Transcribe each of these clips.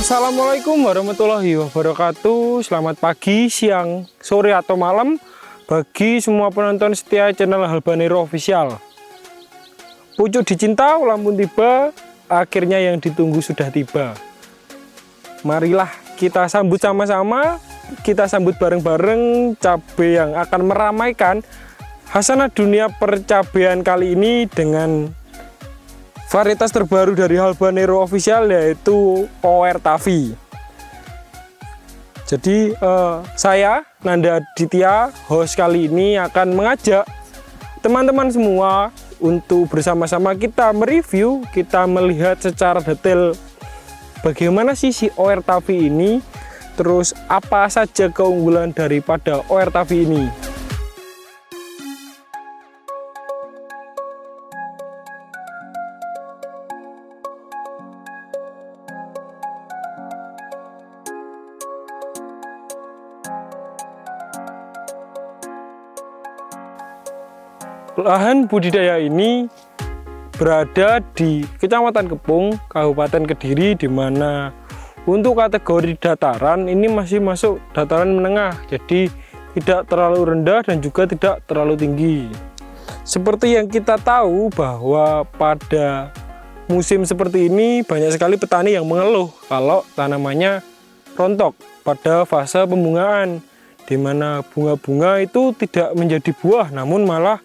Assalamualaikum warahmatullahi wabarakatuh. Selamat pagi, siang, sore, atau malam bagi semua penonton setia channel Halbanero Official. Pucuk dicinta ulang pun tiba, akhirnya yang ditunggu sudah tiba. Marilah kita sambut sama-sama, kita sambut bareng-bareng cabai yang akan meramaikan Hasanah Dunia Percabean kali ini dengan varietas terbaru dari Halbanero Official, yaitu OR Tavi. Jadi saya Nanda Aditya, host kali ini akan mengajak teman-teman semua untuk bersama-sama kita mereview, kita melihat secara detail bagaimana sih si OR Tavi ini, terus apa saja keunggulan daripada OR Tavi ini. Lahan budidaya ini berada di Kecamatan Kepung, Kabupaten Kediri, di mana untuk kategori dataran ini masih masuk dataran menengah, jadi tidak terlalu rendah dan juga tidak terlalu tinggi. Seperti yang kita tahu bahwa pada musim seperti ini banyak sekali petani yang mengeluh kalau tanamannya rontok pada fase pembungaan, di mana bunga-bunga itu tidak menjadi buah namun malah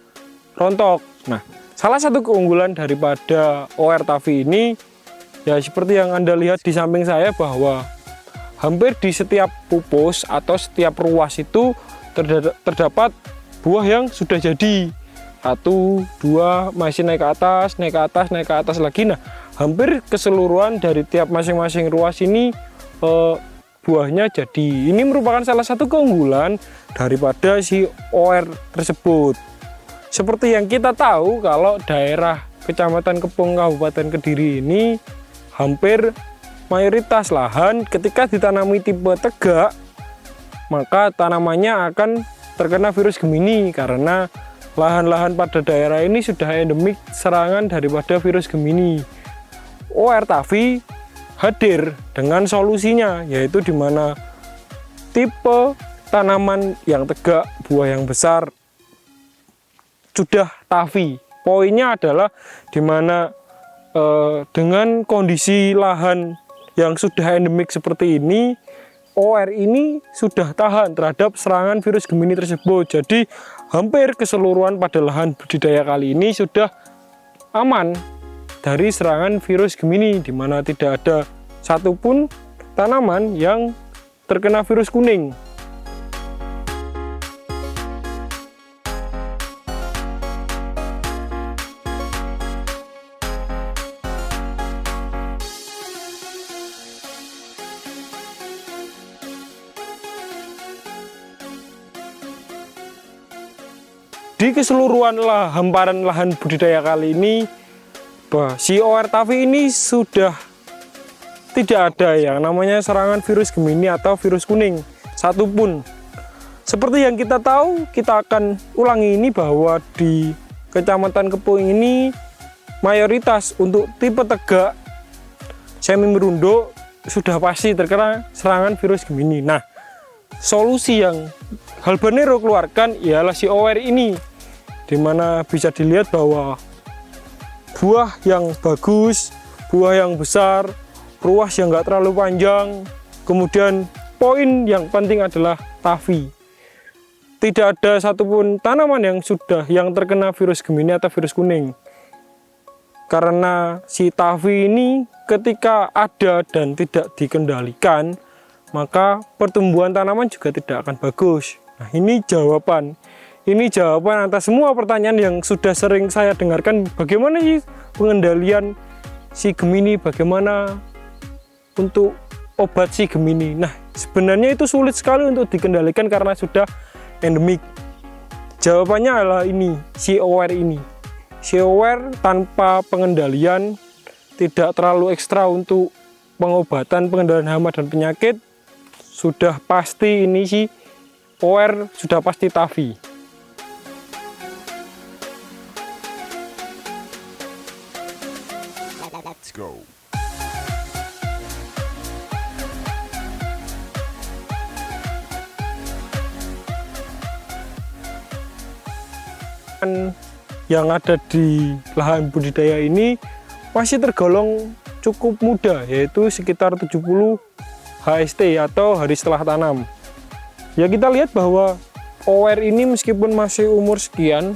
rontok. Nah, salah satu keunggulan daripada OR Tavi ini ya seperti yang Anda lihat di samping saya, bahwa hampir di setiap pupus atau setiap ruas itu terdapat buah yang sudah jadi. Satu, dua, masih naik ke atas, naik ke atas, naik ke atas lagi. Nah, hampir keseluruhan dari tiap masing-masing ruas ini buahnya jadi. Ini merupakan salah satu keunggulan daripada si OR tersebut. Seperti yang kita tahu, kalau daerah Kecamatan Kepung Kabupaten Kediri ini hampir mayoritas lahan ketika ditanami tipe tegak, maka tanamannya akan terkena virus Gemini, karena lahan-lahan pada daerah ini sudah endemik serangan daripada virus Gemini. OR Tavi hadir dengan solusinya, yaitu di mana tipe tanaman yang tegak, buah yang besar sudah Tavi. Poinnya adalah dimana dengan kondisi lahan yang sudah endemik seperti ini, OR ini sudah tahan terhadap serangan virus Gemini tersebut. Jadi hampir keseluruhan pada lahan budidaya kali ini sudah aman dari serangan virus Gemini, dimana tidak ada satupun tanaman yang terkena virus kuning. Di keseluruhan hamparan lahan budidaya kali ini, si OR Tavi ini sudah tidak ada yang namanya serangan virus Gemini atau virus kuning satupun. Seperti yang kita tahu, kita akan ulangi ini, bahwa di Kecamatan Kepung ini mayoritas untuk tipe tegak semi merunduk sudah pasti terkena serangan virus Gemini. Nah, solusi yang Halbanero keluarkan ialah si OR ini, dimana bisa dilihat bahwa buah yang bagus, buah yang besar, ruas yang enggak terlalu panjang, kemudian poin yang penting adalah Tavi. Tidak ada satupun tanaman yang terkena virus Gemini atau virus kuning, karena si Tavi ini ketika ada dan tidak dikendalikan, maka pertumbuhan tanaman juga tidak akan bagus. Nah, ini jawaban atas semua pertanyaan yang sudah sering saya dengarkan. Bagaimana sih pengendalian si Gemini, bagaimana untuk obat si Gemini? Nah, sebenarnya itu sulit sekali untuk dikendalikan karena sudah endemik. Jawabannya adalah ini, si OR ini. Si OR tanpa pengendalian, tidak terlalu ekstra untuk pengobatan, pengendalian hama dan penyakit, sudah pasti ini si OR sudah pasti Tavi. Let's go. yang ada di lahan budidaya ini masih tergolong cukup muda, yaitu sekitar 70 HST atau hari setelah tanam. Ya, kita lihat bahwa OR ini meskipun masih umur sekian,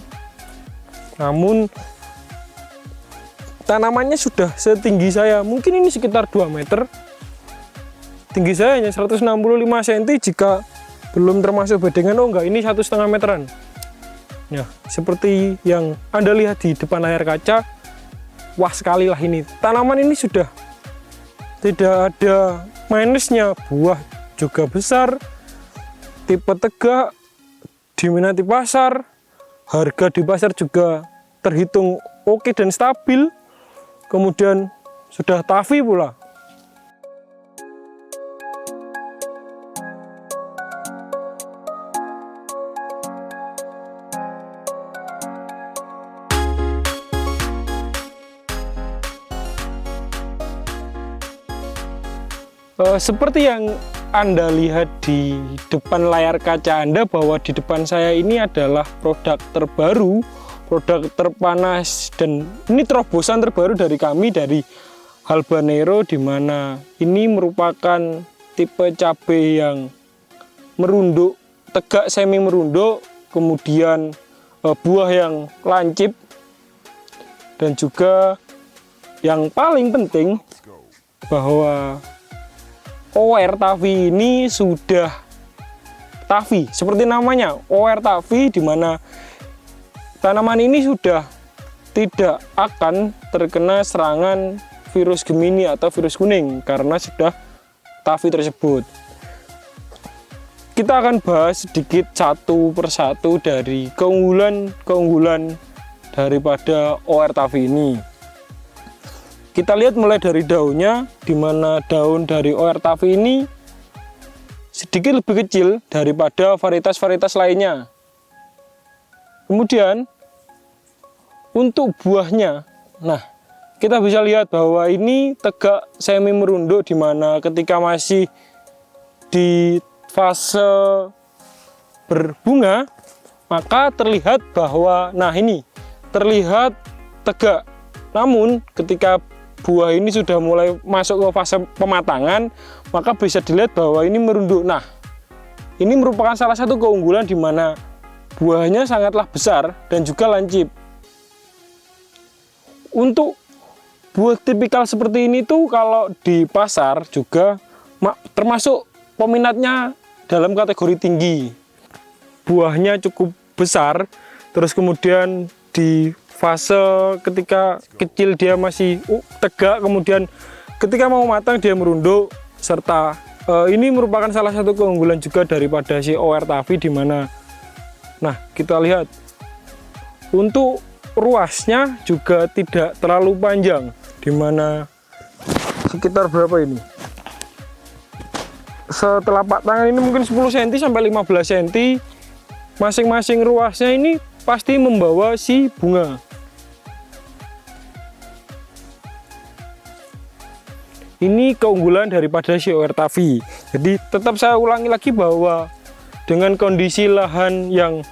namun tanamannya sudah setinggi saya. Mungkin ini sekitar 2 meter. Tinggi saya hanya 165 cm jika belum termasuk bedengan. Oh enggak, ini 1,5 meteran. Ya, seperti yang Anda lihat di depan layar kaca. Wah, sekali lah ini. Tanaman ini sudah tidak ada minusnya, buah juga besar, tipe tegak, diminati pasar, harga di pasar juga terhitung oke dan stabil, kemudian sudah tafi pula. Seperti yang Anda lihat di depan layar kaca Anda, bahwa di depan saya ini adalah produk terbaru, produk terpanas, dan ini terobosan terbaru dari kami, dari Habanero, di mana ini merupakan tipe cabai yang merunduk, tegak semi merunduk, kemudian buah yang lancip, dan juga yang paling penting bahwa OR Tavi ini sudah Tavi, seperti namanya OR Tavi, di mana tanaman ini sudah tidak akan terkena serangan virus Gemini atau virus kuning karena sudah Tavi tersebut. Kita akan bahas sedikit satu persatu dari keunggulan daripada OR Tavi ini. Kita lihat mulai dari daunnya, di mana daun dari OR Tavi ini sedikit lebih kecil daripada varietas-varietas lainnya. Kemudian untuk buahnya, nah kita bisa lihat bahwa ini tegak semi merunduk, di mana ketika masih di fase berbunga maka terlihat bahwa nah ini terlihat tegak. Namun ketika buah ini sudah mulai masuk ke fase pematangan, maka bisa dilihat bahwa ini merunduk. Nah, ini merupakan salah satu keunggulan di mana buahnya sangatlah besar dan juga lancip. Untuk buah tipikal seperti ini tuh kalau di pasar juga termasuk peminatnya dalam kategori tinggi. Buahnya cukup besar, terus kemudian di fase ketika kecil dia masih tegak, kemudian ketika mau matang dia merunduk, serta ini merupakan salah satu keunggulan juga daripada si OR Tavi, di mana nah kita lihat untuk ruasnya juga tidak terlalu panjang, di mana sekitar berapa ini, setelapak tangan ini mungkin 10 cm sampai 15 cm. Masing-masing ruasnya ini pasti membawa si bunga. Ini keunggulan daripada si OR Tavi. Jadi tetap saya ulangi lagi bahwa dengan kondisi lahan yang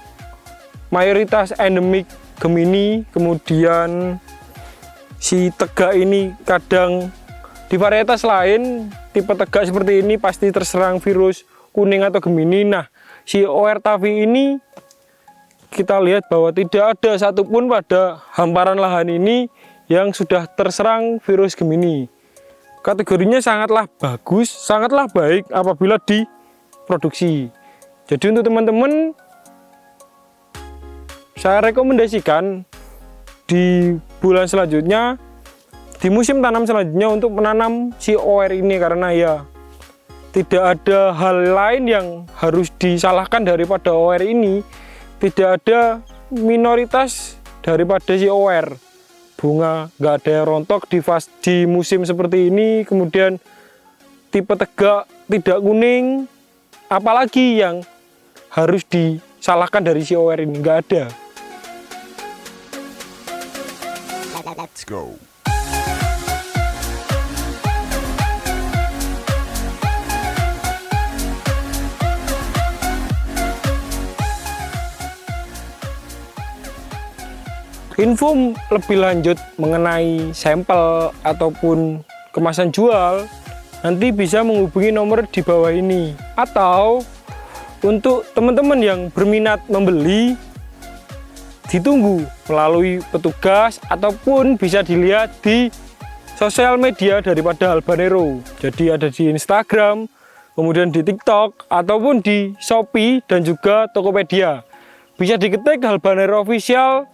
mayoritas endemik Gemini, kemudian si tegak ini kadang di varietas lain tipe tegak seperti ini pasti terserang virus kuning atau Gemini. Nah, si OR Tavi ini kita lihat bahwa tidak ada satupun pada hamparan lahan ini yang sudah terserang virus Gemini. Kategorinya sangatlah bagus, sangatlah baik apabila diproduksi. Jadi untuk teman-teman, saya rekomendasikan di bulan selanjutnya, di musim tanam selanjutnya untuk menanam si OR ini, karena ya tidak ada hal lain yang harus disalahkan daripada OR ini. Tidak ada minoritas daripada si OR. Bunga nggak ada yang rontok di musim seperti ini, kemudian tipe tegak, tidak kuning, apalagi yang harus disalahkan dari si OR ini, nggak ada. Let's go. info lebih lanjut mengenai sampel ataupun kemasan jual, nanti bisa menghubungi nomor di bawah ini. Atau untuk teman-teman yang berminat membeli, ditunggu melalui petugas ataupun bisa dilihat di sosial media daripada Albanero. Jadi ada di Instagram, kemudian di TikTok, ataupun di Shopee dan juga Tokopedia. Bisa diketik Albanero Official,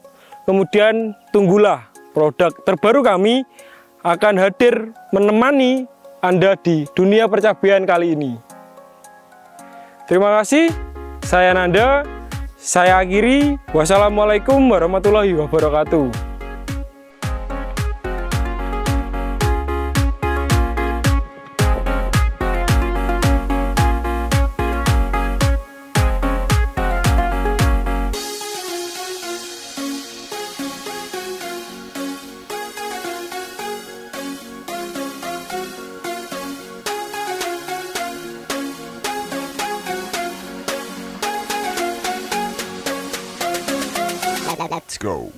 kemudian tunggulah produk terbaru kami akan hadir menemani Anda di dunia percabean kali ini. Terima kasih, saya Nanda, saya akhiri. Wassalamualaikum warahmatullahi wabarakatuh. Let's go.